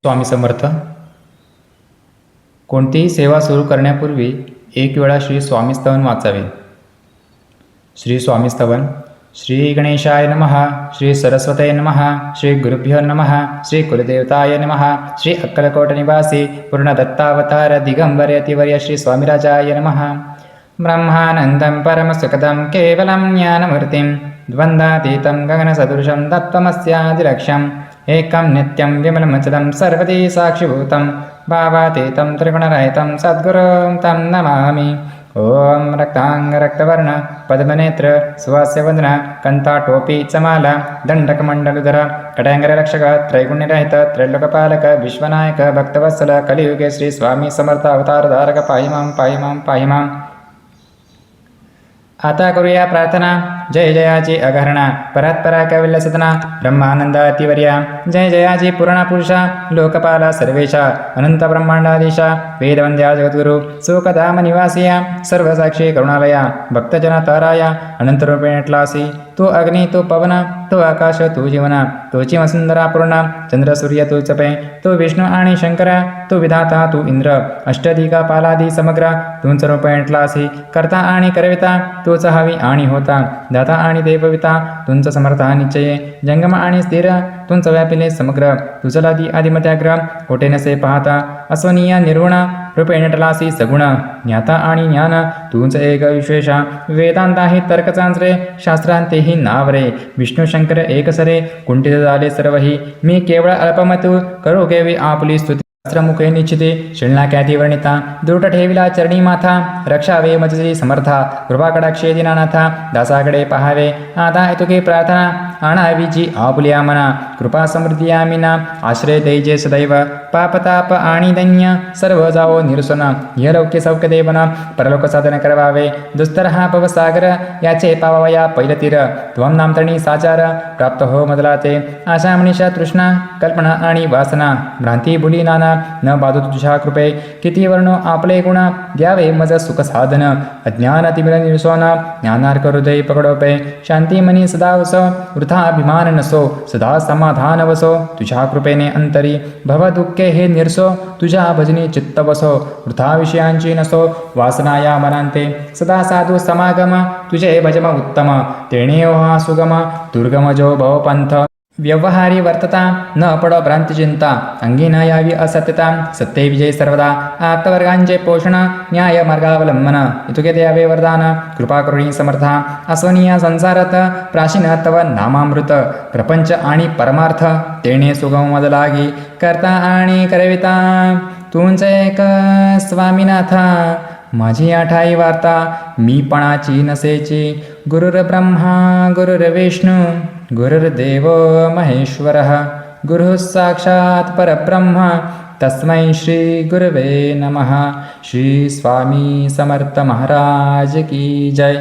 स्वामी समर्थ. कोणतीही सेवा सुरू करण्यापूर्वी एक वेळा श्री स्वामी स्तवन वाचावे. श्री स्वामी स्तवन. श्री गणेशाय नमः. श्री सरस्वतये नमः. श्री गुरुभ्यो नमः. श्री कुलदेवताय नमः. श्री अक्कलकोट निवासी पूर्णदत्तावतार दिगंबर यतिवर्य श्री स्वामीराजाय नमः. ब्रह्मानन्दं परमसुखदं केवलं ज्ञानमूर्तिं द्वन्द्वातीतं गगनसदृशं तत्त्वमस्यादिलक्ष्यम् एकं नित्यं विमलमचलं सर्वदी साक्षिभूतं भावातीतं त्रिगुणरहितं सद्गुरुं तं नमामि. ॐ रक्ताङ्गरक्तवर्ण पद्मनेत्र सुवास्यवदन कन्ताटोपी चमाला दण्डकमण्डलुधर कटाङ्गररक्षक त्रैगुण्यरहित त्रैलोकपालक विश्वनायक भक्तवत्सल कलियुगे श्री स्वामी समर्थ अवतारधारक पाहि मां पाहि मां पाहि मां. आता करूया प्रार्थना. जय जयाची अघरणा परात्परा कैवल्य सदना ब्रह्मानंद अतिवर्या. जय जयाची पूर्ण पुरुषा लोकपाला सर्वेशा अनंत ब्रह्मांडाधीशा वेदवंद्या जगद्गुरु सुखधाम निवासिया सर्वसाक्षी करुणालया भक्तजना ताराया अनंतरूपेण नटलासी. तू अग्नी तू पवन तू आकाश तू जीवन तूची वसुंधरा पूर्ण चंद्र सूर्य तू चपे तू विष्णू आणि शंकर तू विधाता तू इंद्र अष्टदिका पालादी समग्र तूच रूपेण नटलासी. करता आणि करविता तूच हवी आणि होता दाता आणि देवविता तुंच समर्था निश्चये जंगम आणि स्थिर तुंच व्यापिले समग्र तुझलादी आदिमत्याग्र कोठे नसे पाहता अस्वनीय निर्गुण रूपे नटलासी सगुण ज्ञाता आणि ज्ञान तूच एक विशेषा वेदांताही तर्कचांचरे शास्त्रांतेही नावरे विष्णू शंकर एकसरे कुंठित झाले सर्वही मी केवळ अल्पमतू करू केवी आपली स्तुती मुखे निश्चिते शिळना ख्याती वर्णिता दुर्ट ठेविला चरणी माथा रक्षावे मजरी समर्था कृपा कडाक्षे दिनानाथा दासाकडे पहावे आता तुके प्रार्थना आणावी जी आपुल्या मना कृपा समृद्धी आमिना आश्रय दैजे सदैव पापताप आणि दैन्य सर्व जावो निरसन यलौक्य सौख्य देवन परलोक साधन करवावे दुस्तर हा पवसागर याचे पावावया पैलतीर त्वम नामतणी साचार प्राप्त हो मदला ते आशा मनीषा तृष्णा कल्पना आणि वासना भ्रांती बुली नाना न बाधू तुझ्या कृपे किती वर्णो आपले गुण द्यावे मज सुख साधन अज्ञान तिमिर निरसोन ज्ञानार्क हृदय पकडोपे शांती मनी सदा वसो वृथा अभिमान नसो सदा समाधान वसो तुझ्या कृपेने अंतरी भव दुःखे हे निरसो तुझ्या भजनी चित्त बसो वृथा विषयांची नसो वासना या मनांते सदा साधू समागम तुझे भजम उत्तम तेणे हा सुगम दुर्गम जो भवपंथ व्यवहारी वर्तता न पडो भ्रांतिचिंता अंगी न यावी असत्यता सत्य विजय सर्वदा आप्तवर्गांचे पोषण न्याय मार्गावलंबन इतुके द्यावे वरदान कृपा करुणी समर्था अस्वनीय संसारात प्राचीन तव नामामृत प्रपंच आणि परमार्थ तेणे सुगम मद लागी करता आणि करविता तुंच एक स्वामीनाथा माझी आठाई वार्ता मी पणाची नसेची गुरुर्ब्रह्मा गुरुर्विष्णू गुरुर्देव महेश्वरः गुरुः साक्षात् परब्रह्म तस्मै श्री गुरवे नमः. श्री स्वामी समर्थ महाराज की जय.